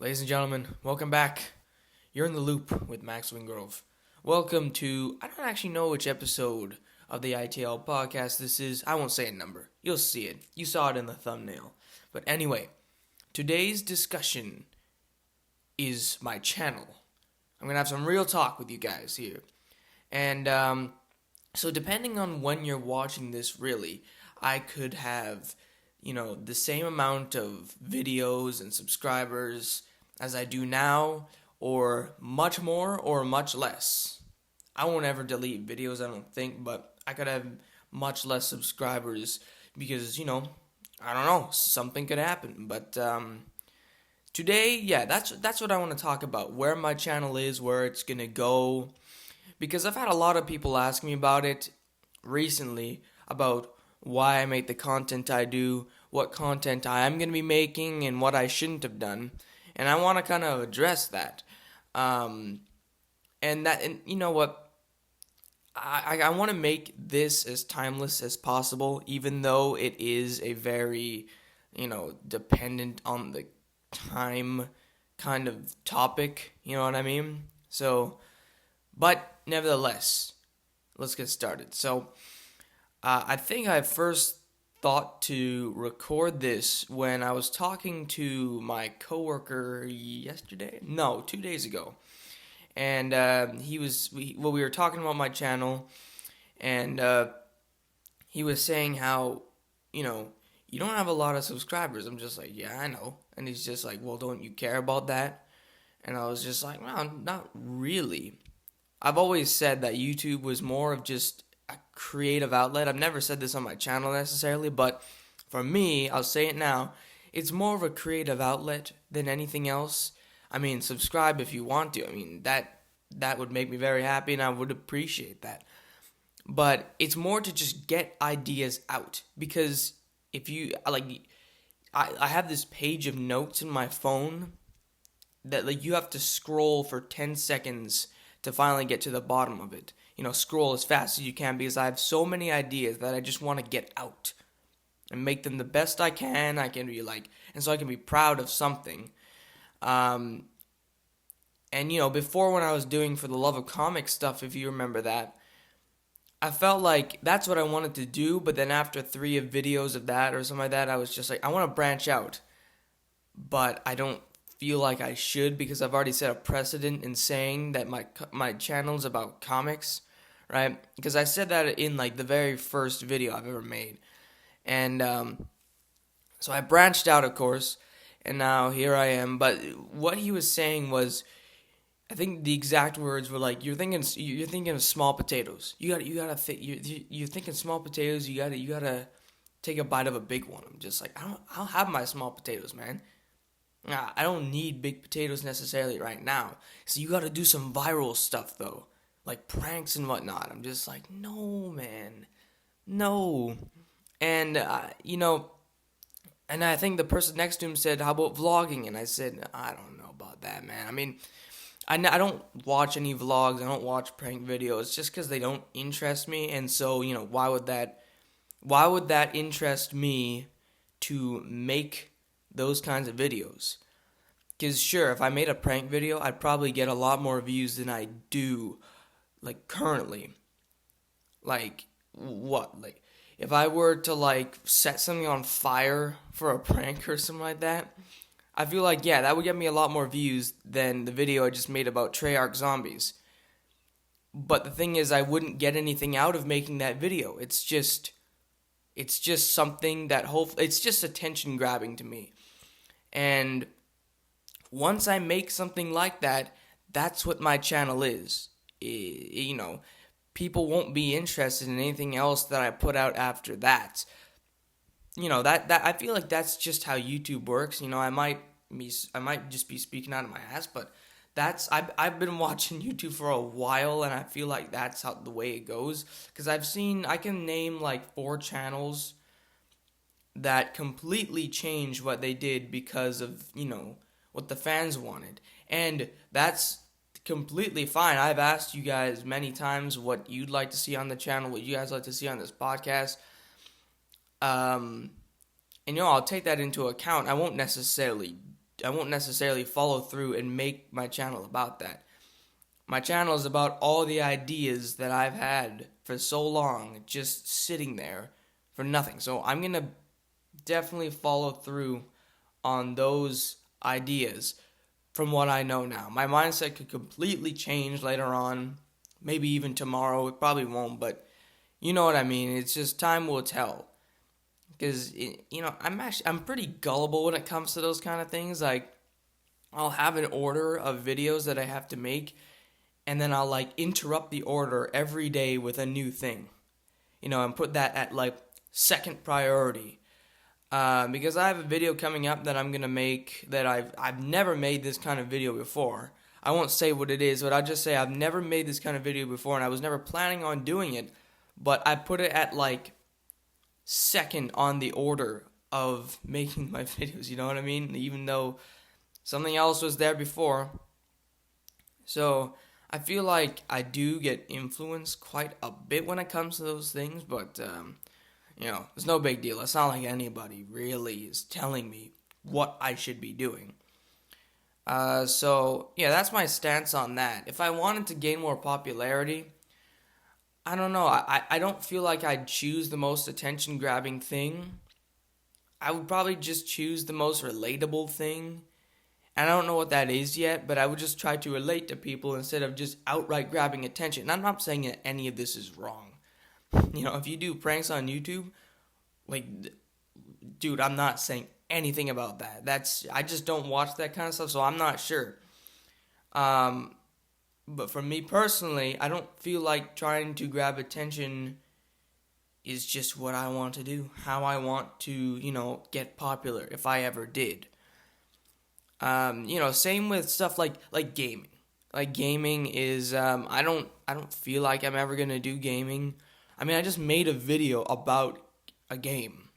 Ladies and gentlemen, welcome back. You're in the loop with Max Wingrove. Welcome to, I don't actually know which episode of the ITL podcast this is. I won't say a number. You'll see it. You saw it in the thumbnail. But anyway, today's discussion is my channel. I'm going to have some real talk with you guys here. And so depending on when you're watching this, really, I could have, the same amount of videos and subscribers as I do now, or much more, or much less. I won't ever delete videos, I don't think, but I could have much less subscribers because, I don't know, something could happen. But today, yeah, that's what I want to talk about, where my channel is, where it's going to go, because I've had a lot of people ask me about it recently, about why I make the content I do, what content I am going to be making, and what I shouldn't have done. And I want to kind of address that. And you know what? I want to make this as timeless as possible, even though it is a very, dependent on the time kind of topic. You know what I mean? So, but nevertheless, let's get started. So, I think I first thought to record this when I was talking to my coworker yesterday. No, 2 days ago, and we were talking about my channel, and he was saying how you don't have a lot of subscribers. I'm just like, yeah, I know, and he's just like, well, don't you care about that? And I was just like, well, not really. I've always said that YouTube was more of just a creative outlet. I've never said this on my channel necessarily, but for me, I'll say it now, it's more of a creative outlet than anything else. I mean, subscribe if you want to. I mean, that would make me very happy, and I would appreciate that. But it's more to just get ideas out, because if you, I have this page of notes in my phone that you have to scroll for 10 seconds to finally get to the bottom of it. Scroll as fast as you can, because I have so many ideas that I just want to get out and make them the best I can. And so I can be proud of something. And before, when I was doing For the Love of Comics stuff, if you remember that, I felt like that's what I wanted to do, but then after 3 videos of that or something like that, I was just like, I want to branch out, but I don't feel like I should, because I've already set a precedent in saying that my channel's about comics, right? Because I said that in the very first video I've ever made, and so I branched out, of course, and now here I am. But what he was saying was, I think the exact words were like, you're thinking of small potatoes. You're thinking small potatoes. You gotta take a bite of a big one. I'm just like, I'll have my small potatoes, man. I don't need big potatoes necessarily right now. So you gotta do some viral stuff, though. Like pranks and whatnot. I'm just like, no, man. No. And, and I think the person next to him said, how about vlogging? And I said, I don't know about that, man. I mean, I don't watch any vlogs. I don't watch prank videos just because they don't interest me. And so, why would that interest me to make those kinds of videos? Because sure, if I made a prank video, I'd probably get a lot more views than I do currently. What? If I were to set something on fire for a prank or something like that, I feel like, yeah, that would get me a lot more views than the video I just made about Treyarch zombies. But the thing is, I wouldn't get anything out of making that video. It's just something that it's just attention grabbing to me. And once I make something like that, that's what my channel is. People won't be interested in anything else that I put out after that. That I feel like that's just how YouTube works. I might just be speaking out of my ass, but I've been watching YouTube for a while, and I feel like that's the way it goes. Because I can name 4 channels that completely changed what they did because of what the fans wanted, and that's completely fine. I've asked you guys many times what you'd like to see on the channel, what you guys like to see on this podcast. And I'll take that into account. I won't necessarily won't necessarily follow through and make my channel about that. My channel is about all the ideas that I've had for so long, just sitting there for nothing. So I'm going to definitely follow through on those ideas from what I know now. My mindset could completely change later on, maybe even tomorrow. It probably won't, but you know what I mean. It's just time will tell. Because, I'm pretty gullible when it comes to those kind of things. Like, I'll have an order of videos that I have to make, and then I'll, interrupt the order every day with a new thing. And put that at, second priority. Because I have a video coming up that I'm going to make that I've never made this kind of video before. I won't say what it is, but I'll just say I've never made this kind of video before, and I was never planning on doing it, but I put it at, second on the order of making my videos, you know what I mean? Even though something else was there before. So I feel like I do get influenced quite a bit when it comes to those things, but it's no big deal. It's not like anybody really is telling me what I should be doing. So that's my stance on that. If I wanted to gain more popularity, I don't know. I don't feel like I'd choose the most attention-grabbing thing. I would probably just choose the most relatable thing. And I don't know what that is yet, but I would just try to relate to people instead of just outright grabbing attention. And I'm not saying that any of this is wrong. If you do pranks on YouTube, dude, I'm not saying anything about that. I just don't watch that kind of stuff, so I'm not sure. But for me personally, I don't feel like trying to grab attention is just what I want to do, how I want to, get popular, if I ever did. Same with stuff like gaming. Like gaming is, I don't feel like I'm ever gonna do gaming. I mean, I just made a video about a game,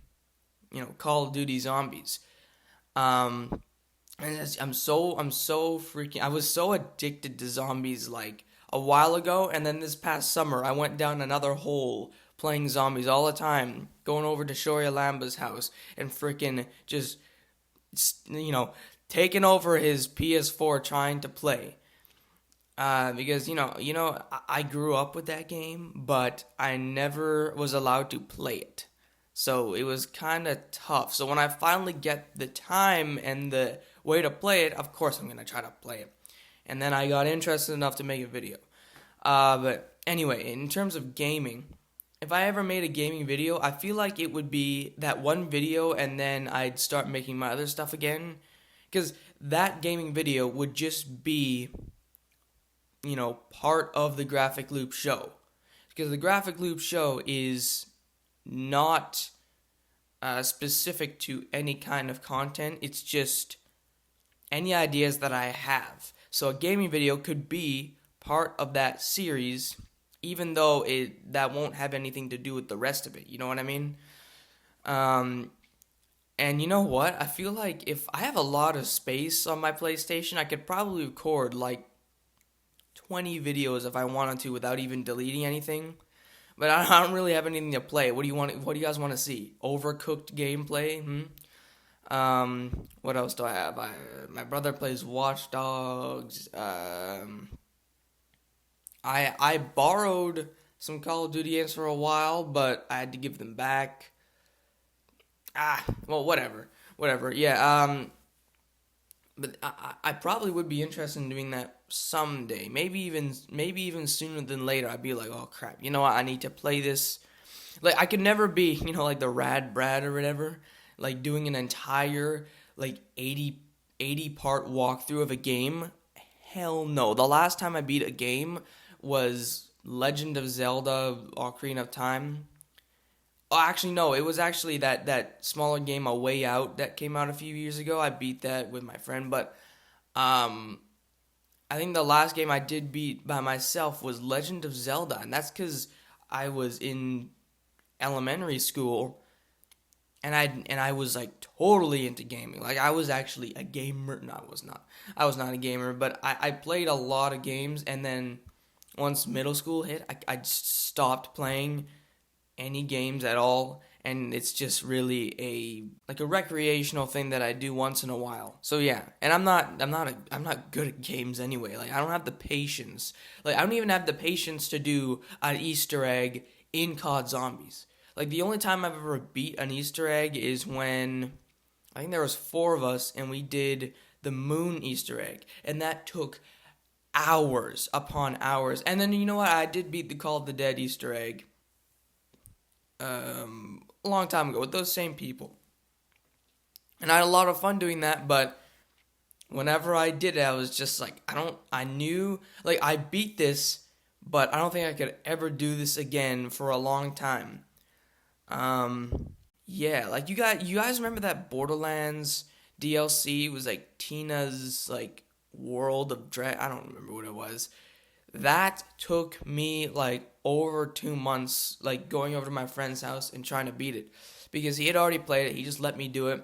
Call of Duty Zombies. And I was so addicted to zombies a while ago, and then this past summer I went down another hole playing zombies all the time, going over to Shoria Lamba's house and freaking just, taking over his PS4 trying to play. Because, I grew up with that game, but I never was allowed to play it. So it was kind of tough. So when I finally get the time and the way to play it, of course I'm going to try to play it. And then I got interested enough to make a video. But anyway, in terms of gaming, if I ever made a gaming video, I feel like it would be that one video and then I'd start making my other stuff again. Because that gaming video would just be, part of the Graphic Loop show. Because the Graphic Loop show is not specific to any kind of content. It's just any ideas that I have. So a gaming video could be part of that series, even though that won't have anything to do with the rest of it. You know what I mean? And you know what? I feel like if I have a lot of space on my PlayStation, I could probably record 20 videos if I wanted to without even deleting anything. But I don't really have anything to play. What do you guys want to see? Overcooked gameplay? What else do I have? My brother plays Watch Dogs. I borrowed some Call of Duty games for a while, but I had to give them back. Whatever. Yeah, but I probably would be interested in doing that someday. Maybe even sooner than later. I'd be like, oh crap, you know what? I need to play this. I could never be, the Rad Brad or whatever. Doing an entire 80 part walkthrough of a game. Hell no. The last time I beat a game was Legend of Zelda: Ocarina of Time. Oh, actually, no. It was actually that smaller game, A Way Out, that came out a few years ago. I beat that with my friend, but I think the last game I did beat by myself was Legend of Zelda, and that's because I was in elementary school, and I was totally into gaming. I was actually a gamer. No, I was not. I was not a gamer, but I played a lot of games, and then once middle school hit, I just stopped playing any games at all, and it's just really a recreational thing that I do once in a while. So yeah, and I'm not good at games anyway. Like I don't have the patience. Like I don't even have the patience to do an Easter egg in COD Zombies. Like the only time I've ever beat an Easter egg is when I think there was 4 of us and we did the moon Easter egg, and that took hours upon hours. And then you know what? I did beat the Call of the Dead Easter egg a long time ago with those same people, and I had a lot of fun doing that. But whenever I did it, I was just like, I knew like I beat this, but I don't think I could ever do this again for a long time. Yeah, like you guys remember that Borderlands DLC? It was like Tina's like World of Dread. I don't remember what it was. That took me like over 2 months, like going over to my friend's house and trying to beat it, because he had already played it. He just let me do it.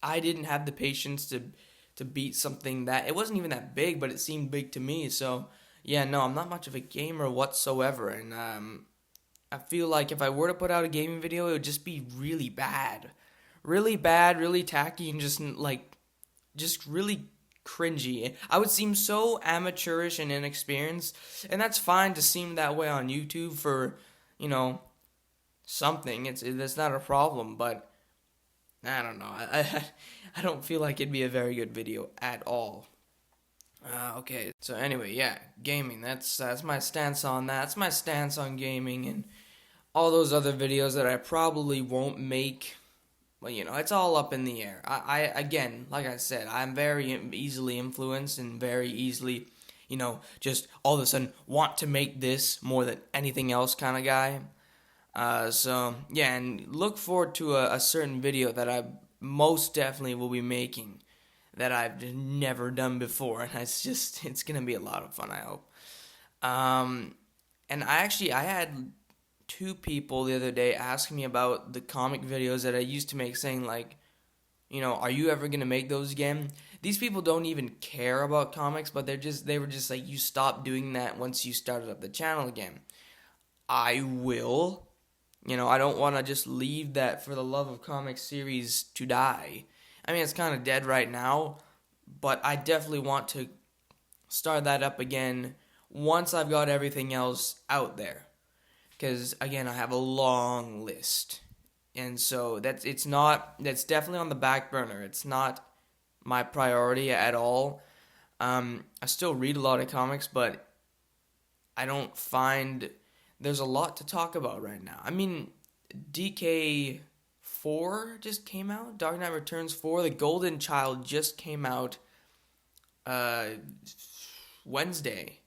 I didn't have the patience to beat something that it wasn't even that big, but it seemed big to me. So yeah, no, I'm not much of a gamer whatsoever, and I feel like if I were to put out a gaming video, it would just be really bad, really tacky, and just really cringy. I would seem so amateurish and inexperienced, and that's fine to seem that way on YouTube for, you know, something. That's not a problem, but I don't know. I don't feel like it'd be a very good video at all. Okay. So anyway, yeah, gaming. That's my stance on that. That's my stance on gaming and all those other videos that I probably won't make. Well, you know, it's all up in the air. I again, like I said, I'm very easily influenced and very easily, you know, just all of a sudden want to make this more than anything else kind of guy. So yeah, and look forward to a certain video that I most definitely will be making that I've never done before, and it's gonna be a lot of fun, I hope. Um, and I had 2 people the other day asking me about the comic videos that I used to make, saying like, you know, are you ever gonna make those again? These people don't even care about comics, but they were just like, you stop doing that once you started up the channel again. I will. You know, I don't want to just leave that for the love of comics series to die. I mean, it's kind of dead right now, but I definitely want to start that up again once I've got everything else out there. Because again, I have a long list, and so that's definitely on the back burner. It's not my priority at all. I still read a lot of comics, but I don't find there's a lot to talk about right now. I mean, DK4 just came out. Dark Knight Returns 4, The Golden Child just came out uh, Wednesday,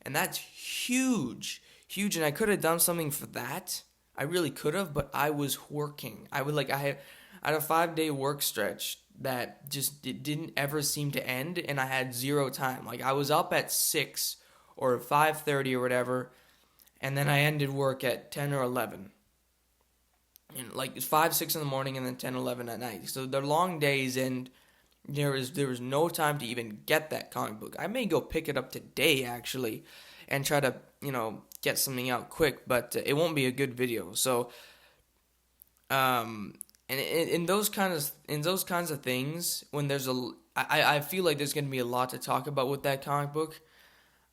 and that's huge, huge. And I could have done something for that. I really could have, but I was working. I had a 5-day work stretch that just it didn't ever seem to end, and I had zero time. Like I was up at 6 or 5:30 or whatever, and then I ended work at 10 or 11. And like it's 5, 6 in the morning, and then 10, 11 at night. So they're long days, and there was no time to even get that comic book. I may go pick it up today actually, and try to get something out quick, but it won't be a good video. So and in those kinds of things, when I feel like there's gonna be a lot to talk about with that comic book.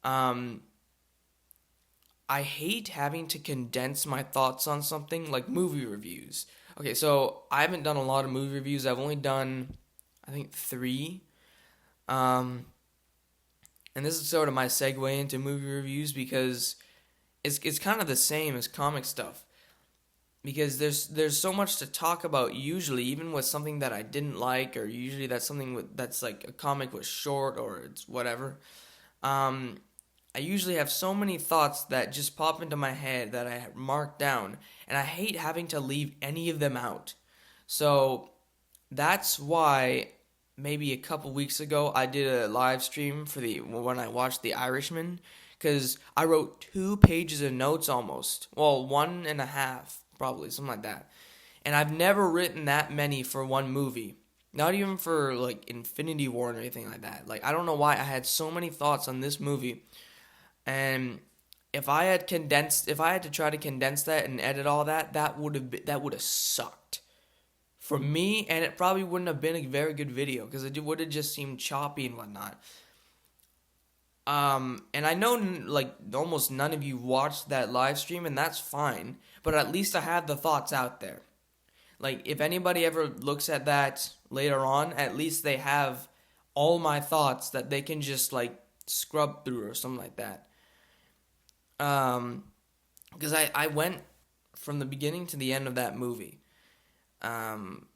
Um, I hate having to condense my thoughts on something like movie reviews. Okay, so I haven't done a lot of movie reviews. I've only done, I think, 3. Um, and this is sort of my segue into movie reviews, because it's kind of the same as comic stuff. Because there's so much to talk about usually, even with something that I didn't like, or usually that's something that's like a comic was short or it's whatever. Um, I usually have so many thoughts that just pop into my head that I have marked down, and I hate having to leave any of them out. So that's why maybe a couple weeks ago I did a live stream for when I watched The Irishman, because I wrote 2 pages of notes almost. Well, 1.5 probably, something like that. And I've never written that many for one movie. Not even for like Infinity War or anything like that. Like I don't know why I had so many thoughts on this movie. And if I had to try to condense that and edit all that, that would have sucked for me, and it probably wouldn't have been a very good video because it would have just seemed choppy and whatnot. And I know like almost none of you watched that live stream, and that's fine. But at least I have the thoughts out there. Like if anybody ever looks at that later on, at least they have all my thoughts that they can just like scrub through or something like that. Because I went from the beginning to the end of that movie. Um,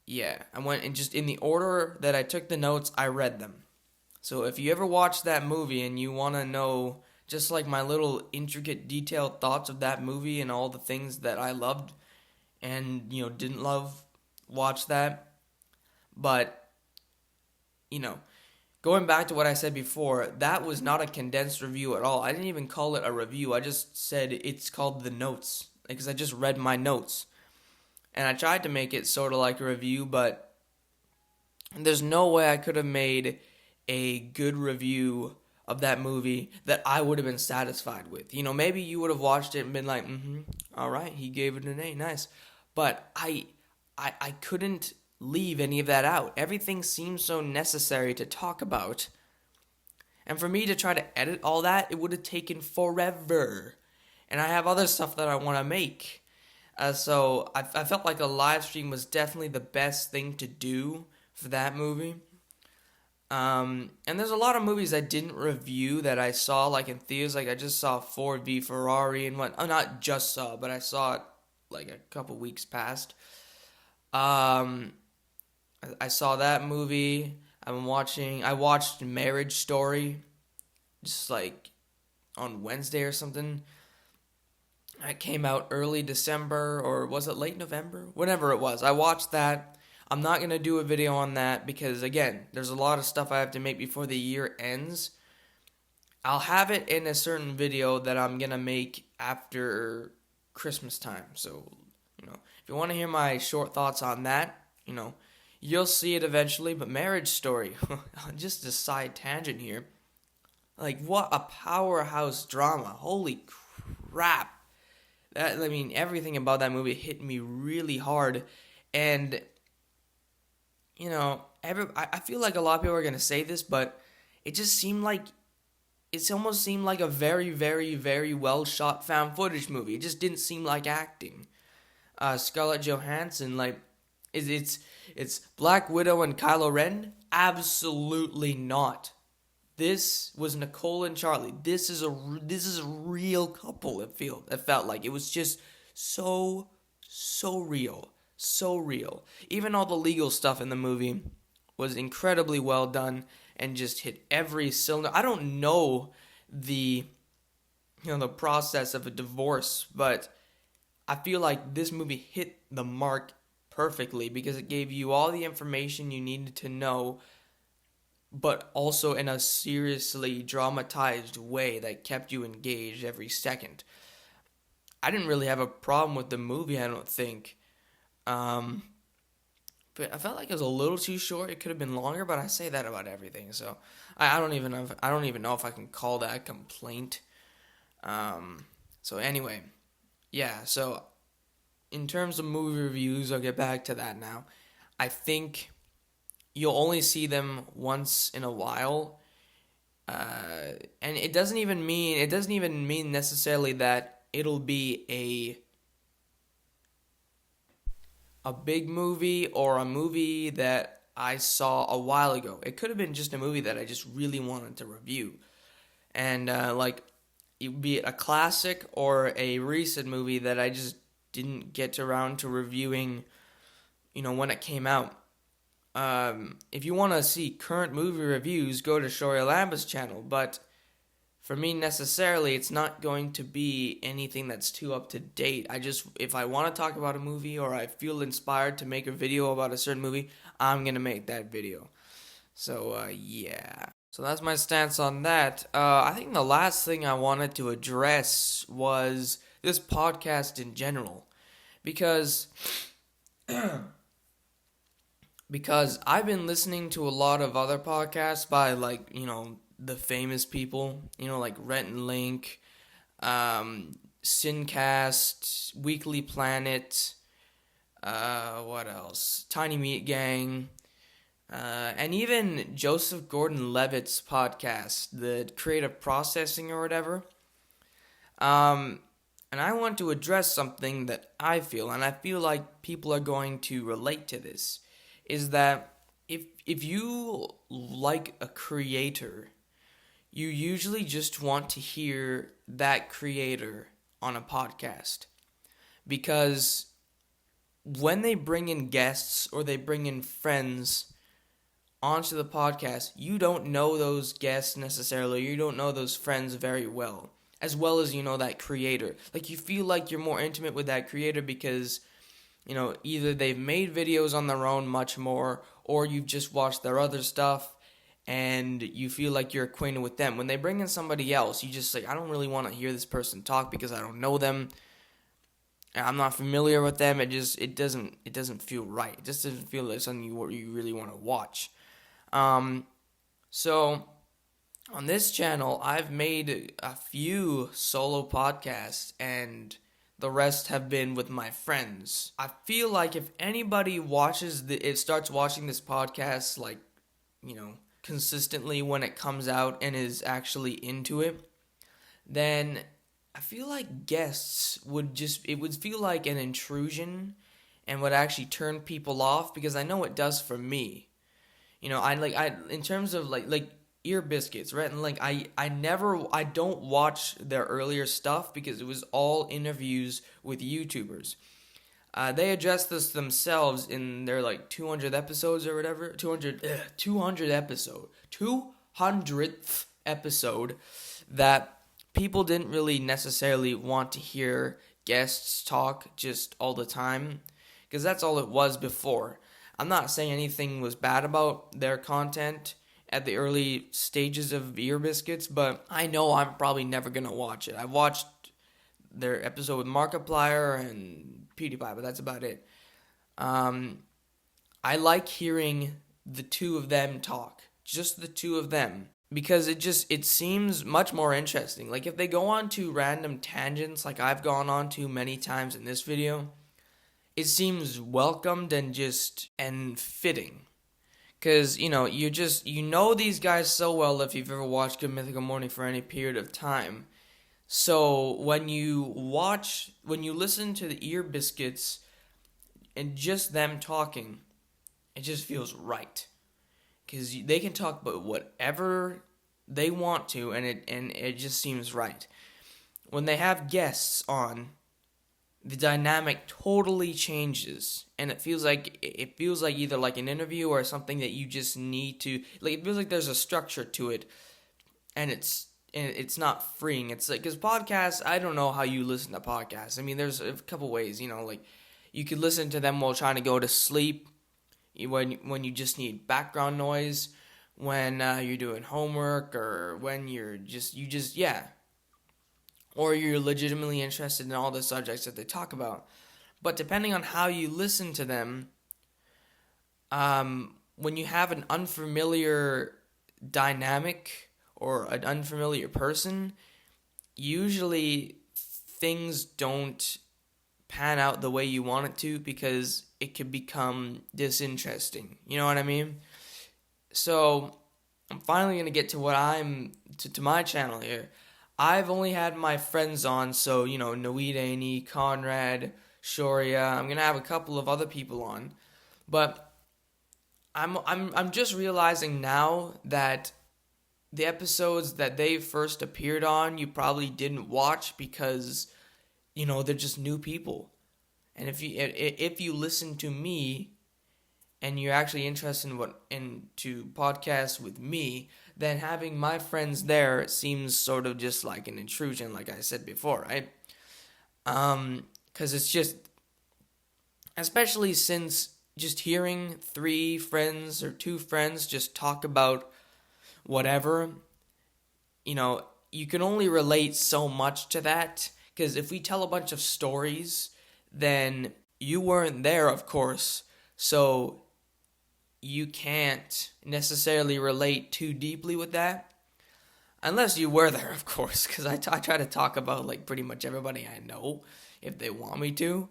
yeah, I went and just in the order that I took the notes, I read them. So if you ever watch that movie and you want to know just like my little intricate detailed thoughts of that movie and all the things that I loved and didn't love, watch that. But you know, going back to what I said before, that was not a condensed review at all. I didn't even call it a review. I just said it's called the notes because I just read my notes. And I tried to make it sort of like a review, but there's no way I could have made a good review of that movie that I would have been satisfied with. Maybe you would have watched it and been like, all right, he gave it an A, nice. But I couldn't leave any of that out. Everything seems so necessary to talk about. And for me to try to edit all that, it would have taken forever. And I have other stuff that I want to make. So I felt like a live stream was definitely the best thing to do for that movie. And there's a lot of movies I didn't review that I saw like in theaters. Like I just saw Ford v Ferrari and what. Oh, not just saw, but I saw it like a couple weeks past. I saw that movie. I watched Marriage Story just like on Wednesday or something. It came out early December, or was it late November? Whenever it was. I watched that. I'm not going to do a video on that because, again, there's a lot of stuff I have to make before the year ends. I'll have it in a certain video that I'm going to make after Christmas time. So, if you want to hear my short thoughts on that, you'll see it eventually. But Marriage Story, just a side tangent here. Like, what a powerhouse drama. Holy crap. Everything about that movie hit me really hard. And, I feel like a lot of people are going to say this, but it almost seemed like a very, very, very well shot found footage movie. It just didn't seem like acting. Scarlett Johansson, it's Black Widow and Kylo Ren? Absolutely not. This was Nicole and Charlie. This is a real couple. It felt like it was just so real, so real. Even all the legal stuff in the movie was incredibly well done and just hit every cylinder. I don't know the process of a divorce, but I feel like this movie hit the mark perfectly because it gave you all the information you needed to know, but also in a seriously dramatized way that kept you engaged every second. I didn't really have a problem with the movie, I don't think. But I felt like it was a little too short. It could have been longer, but I say that about everything. So I don't even know if I can call that a complaint. So anyway, yeah. So in terms of movie reviews, I'll get back to that now. I think you'll only see them once in a while, and it doesn't even mean necessarily that it'll be a big movie or a movie that I saw a while ago. It could have been just a movie that I just really wanted to review, and be it a classic or a recent movie that I just didn't get around to reviewing, when it came out. If you want to see current movie reviews, go to Shory Lamba's channel, but for me necessarily, it's not going to be anything that's too up to date. If I want to talk about a movie or I feel inspired to make a video about a certain movie, I'm going to make that video. So, yeah. So that's my stance on that. I think the last thing I wanted to address was this podcast in general. Because I've been listening to a lot of other podcasts by, the famous people, like Rhett and Link, Sincast, Weekly Planet, what else? Tiny Meat Gang, and even Joseph Gordon-Levitt's podcast, the Creative Processing or whatever. And I want to address something that I feel, and I feel like people are going to relate to this, is that if you like a creator, you usually just want to hear that creator on a podcast. Because when they bring in guests or they bring in friends onto the podcast, you don't know those guests necessarily. You don't know those friends very well as you know that creator. Like, you feel like you're more intimate with that creator because, either they've made videos on their own much more, or you've just watched their other stuff and you feel like you're acquainted with them. When they bring in somebody else, you just I don't really want to hear this person talk because I don't know them. I'm not familiar with them. It doesn't feel right. It just doesn't feel like something you really want to watch. So on this channel, I've made a few solo podcasts, and the rest have been with my friends. I feel like if anybody starts watching this podcast, consistently when it comes out and is actually into it, then I feel like guests would feel like an intrusion and would actually turn people off, because I know it does for me. I in terms of like Ear Biscuits, right? And I don't watch their earlier stuff because it was all interviews with YouTubers. They addressed this themselves in their 200th episodes or whatever. 200th episode, that people didn't really necessarily want to hear guests talk just all the time, because that's all it was before. I'm not saying anything was bad about their content at the early stages of Ear Biscuits, but I know I'm probably never going to watch it. I watched their episode with Markiplier and PewDiePie, but that's about it. I like hearing the two of them talk, just the two of them, because it seems much more interesting. Like, if they go on to random tangents like I've gone on to many times in this video, it seems welcomed and fitting. Because, you know these guys so well if you've ever watched Good Mythical Morning for any period of time. So when you listen to the Ear Biscuits and just them talking, it just feels right. Because they can talk about whatever they want to, and it just seems right. When they have guests on, the dynamic totally changes, and it feels like either like an interview or something that you just need to, it feels like there's a structure to it, and it's not freeing. It's like, because podcasts, I don't know how you listen to podcasts. I mean, there's a couple ways, you could listen to them while trying to go to sleep, when you just need background noise, when you're doing homework, or when or you're legitimately interested in all the subjects that they talk about. But depending on how you listen to them, when you have an unfamiliar dynamic or an unfamiliar person, usually things don't pan out the way you want it to, because it could become disinteresting. You know what I mean? So I'm finally going to get to my channel here. I've only had my friends on, so, Noid Aney, Conrad, Shoria. I'm going to have a couple of other people on. But I'm just realizing now that the episodes that they first appeared on, you probably didn't watch because, they're just new people. And if you listen to me and you're actually interested into podcasts with me, then having my friends there seems sort of just like an intrusion, like I said before, right? Because it's just, especially since just hearing 3 friends or 2 friends just talk about whatever, you can only relate so much to that. Because if we tell a bunch of stories, then you weren't there, of course, so you can't necessarily relate too deeply with that. Unless you were there, of course, because I try to talk about like pretty much everybody I know if they want me to.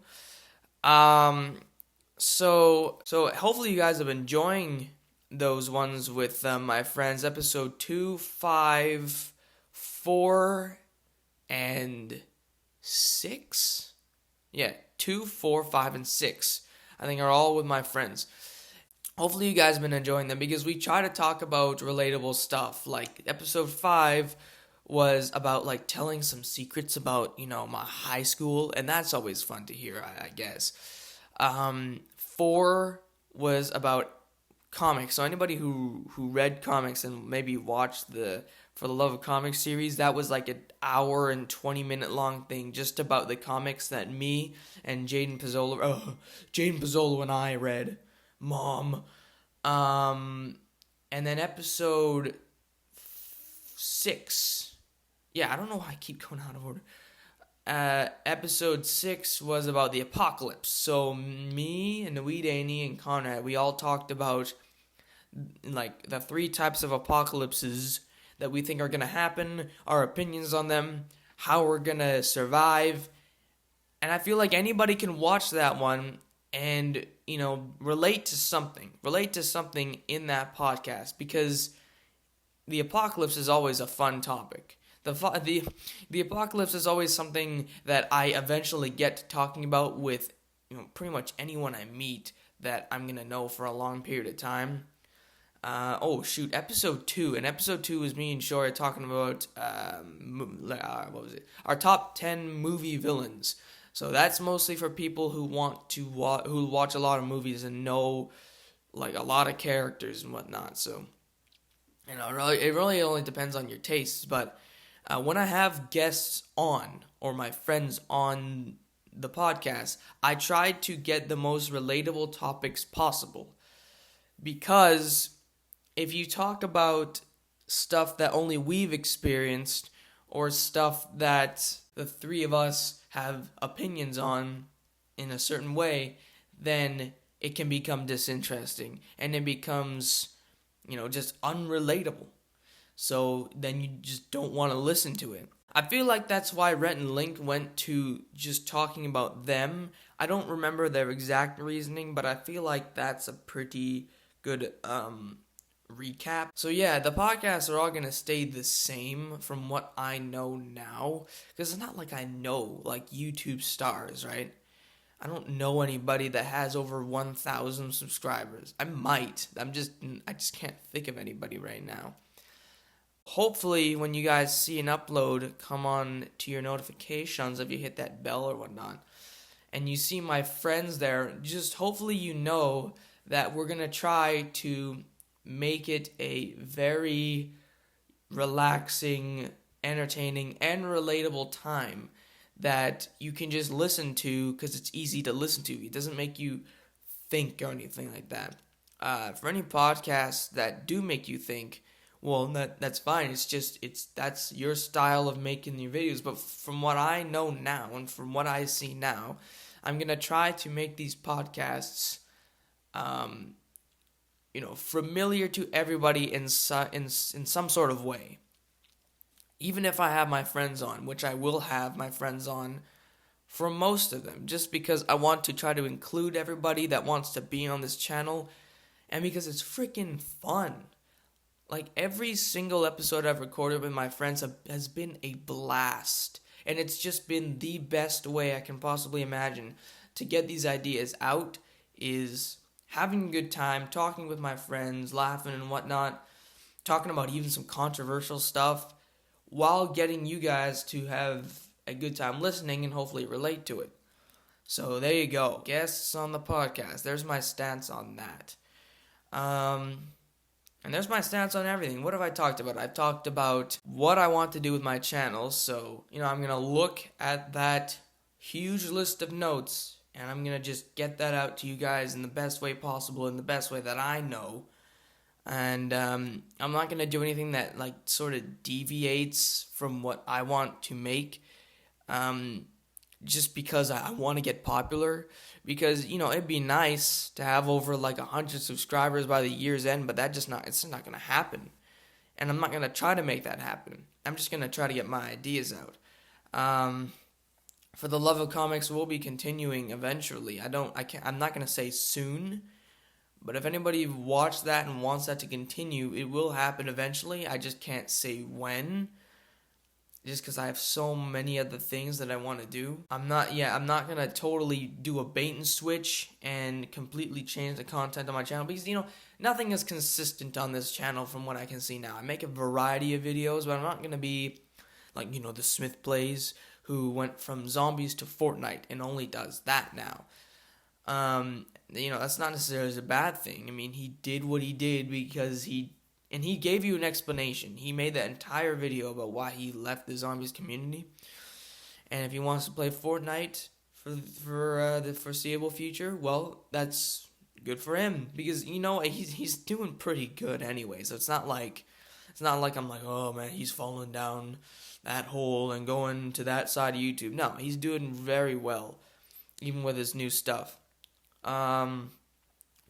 Um, so hopefully you guys have been enjoying those ones with my friends. Episode 2, 5, 4, and 6. Yeah, 2, 4, 5, and 6. I think are all with my friends. Hopefully you guys have been enjoying them because we try to talk about relatable stuff. Like episode 5 was about like telling some secrets about, my high school, and that's always fun to hear, I guess. 4 was about comics. So anybody who read comics and maybe watched the For the Love of Comics series, that was like an hour and 20-minute long thing just about the comics that me and Jaden Pizzolo and I read. Mom. And then episode 6. Yeah, I don't know why I keep going out of order. Episode 6 was about the apocalypse. So me and Weed Annie and Conrad, we all talked about like the 3 types of apocalypses that we think are going to happen, our opinions on them, how we're going to survive. And I feel like anybody can watch that one and, relate to something in that podcast, because the apocalypse is always a fun topic. The apocalypse is always something that I eventually get to talking about with, pretty much anyone I meet that I'm going to know for a long period of time. Episode 2. And episode 2 was me and Shora talking about, what was it? Our top 10 movie villains. So that's mostly for people who want to who watch a lot of movies and know like a lot of characters and whatnot. So, it really only depends on your tastes. But when I have guests on or my friends on the podcast, I try to get the most relatable topics possible. Because if you talk about stuff that only we've experienced or stuff that the 3 of us have opinions on in a certain way, then it can become disinteresting and it becomes, just unrelatable. So then you just don't want to listen to it. I feel like that's why Rhett and Link went to just talking about them. I don't remember their exact reasoning, but I feel like that's a pretty good recap. So yeah, the podcasts are all going to stay the same from what I know now, because it's not like I know like YouTube stars, right? I don't know anybody that has over 1,000 subscribers. I might. I just can't think of anybody right now. Hopefully when you guys see an upload come on to your notifications, if you hit that bell or whatnot, and you see my friends there, just hopefully you know that we're going to try to make it a very relaxing, entertaining, and relatable time that you can just listen to because it's easy to listen to. It doesn't make you think or anything like that. For any podcasts that do make you think, well, that's fine. That's your style of making your videos. But from what I know now and from what I see now, I'm going to try to make these podcasts familiar to everybody in some sort of way. Even if I have my friends on, which I will have my friends on for most of them, just because I want to try to include everybody that wants to be on this channel, and because it's freaking fun. Like, every single episode I've recorded with my friends has been a blast, and it's just been the best way I can possibly imagine to get these ideas out, is having a good time, talking with my friends, laughing and whatnot, talking about even some controversial stuff, while getting you guys to have a good time listening and hopefully relate to it. So there you go. Guests on the podcast. There's my stance on that. And there's my stance on everything. What have I talked about? I've talked about what I want to do with my channel. So, I'm going to look at that huge list of notes, and I'm going to just get that out to you guys in the best way possible, in the best way that I know. And I'm not going to do anything that, sort of deviates from what I want to make, just because I want to get popular. Because, it'd be nice to have over, 100 subscribers by the year's end, but it's not going to happen. And I'm not going to try to make that happen. I'm just going to try to get my ideas out. For the love of comics, we'll be continuing eventually. I'm not going to say soon, but if anybody watched that and wants that to continue, it will happen eventually. I just can't say when, just because I have so many other things that I want to do. I'm not going to totally do a bait and switch and completely change the content on my channel, because, nothing is consistent on this channel from what I can see now. I make a variety of videos, but I'm not going to be like, the Smith Plays, who went from zombies to Fortnite and only does that now. That's not necessarily a bad thing. I mean, he did what he did because he gave you an explanation. He made that entire video about why he left the zombies community. And if he wants to play Fortnite for the foreseeable future, well, that's good for him, because he's doing pretty good anyway. So it's not like I'm like, oh man, he's falling down that hole and going to that side of YouTube. No, he's doing very well, even with his new stuff.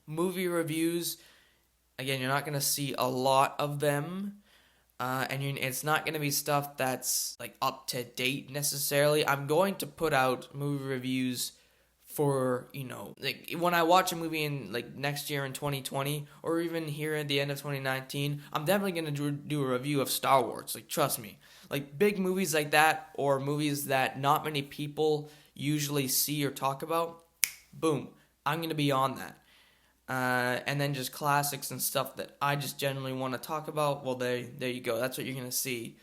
Movie reviews, again, you're not going to see a lot of them, and it's not going to be stuff that's like up to date necessarily. I'm going to put out movie reviews for, like when I watch a movie in like next year in 2020, or even here at the end of 2019, I'm definitely going to do a review of Star Wars. Like, trust me, like big movies like that, or movies that not many people usually see or talk about, boom, I'm going to be on that. And then just classics and stuff that I just generally want to talk about, well, there you go. That's what you're going to see.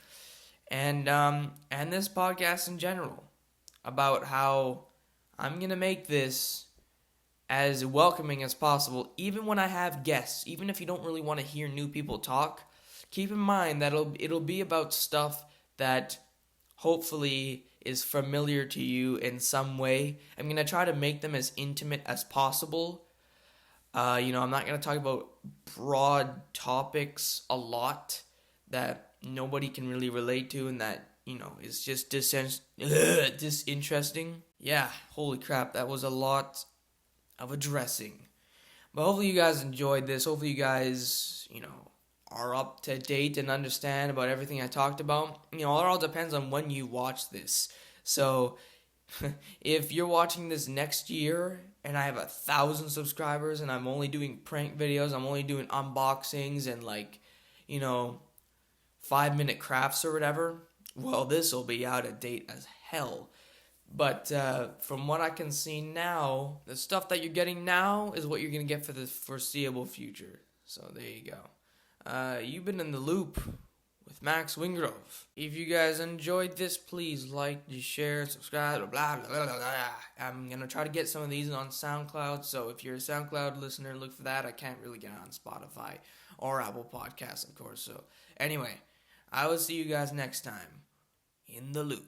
And this podcast in general, about how I'm going to make this as welcoming as possible, even when I have guests. Even if you don't really want to hear new people talk, keep in mind that it'll be about stuff that hopefully is familiar to you in some way. I'm going to try to make them as intimate as possible. I'm not going to talk about broad topics a lot that nobody can really relate to, and that, is just disinteresting. Yeah, holy crap, that was a lot of addressing. But hopefully you guys enjoyed this. Hopefully you guys, are up to date and understand about everything I talked about. It all depends on when you watch this. So if you're watching this next year and I have 1,000 subscribers and I'm only doing prank videos, I'm only doing unboxings and 5-minute crafts or whatever, well, this will be out of date as hell. But from what I can see now, the stuff that you're getting now is what you're going to get for the foreseeable future. So there you go. You've been in the loop with Max Wingrove. If you guys enjoyed this, please like, share, subscribe, blah, blah, blah, blah, blah. I'm going to try to get some of these on SoundCloud, so if you're a SoundCloud listener, look for that. I can't really get on Spotify or Apple Podcasts, of course. So anyway, I will see you guys next time in the loop.